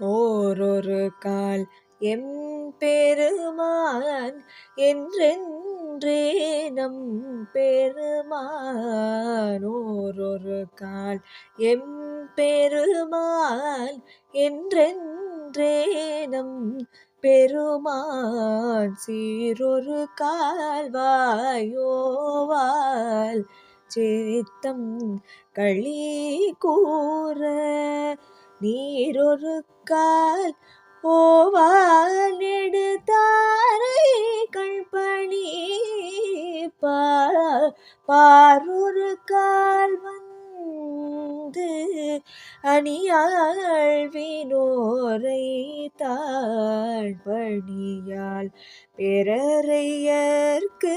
ஓரொரு கால் எம்பெருமான் என்றென்றே நம் பெருமான். ஓரொரு கால் எம்பெருமான் என்றென்றே நம் பெருமான். சீரொரு கால்வாயோவால் சித்தம் களி கூற நீரொரு கால் ஓவால் நெடுதாரை கண்பணி பாரொரு கால் வந்து அணியாழ்வினோரை தாழ்பணியால் பிறரையர்க்கு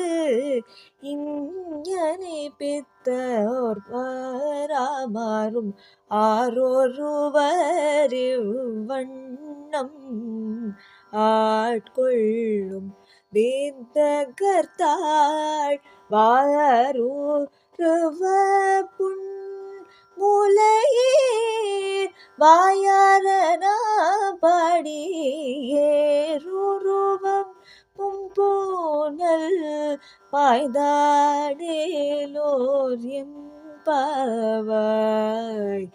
இஞ்ஞனை பித்தோர் வாராமாறும் ஆரொருவர் இவ்வண்ணம் ஆட்கொள்ளும் வேந்தகர்த்தாள் வாரூருவ புன் முலையீர் வாயாரனா படியேருருவம் பூனல் பாய்ந்தாடேலோர் எம்பாவாய்.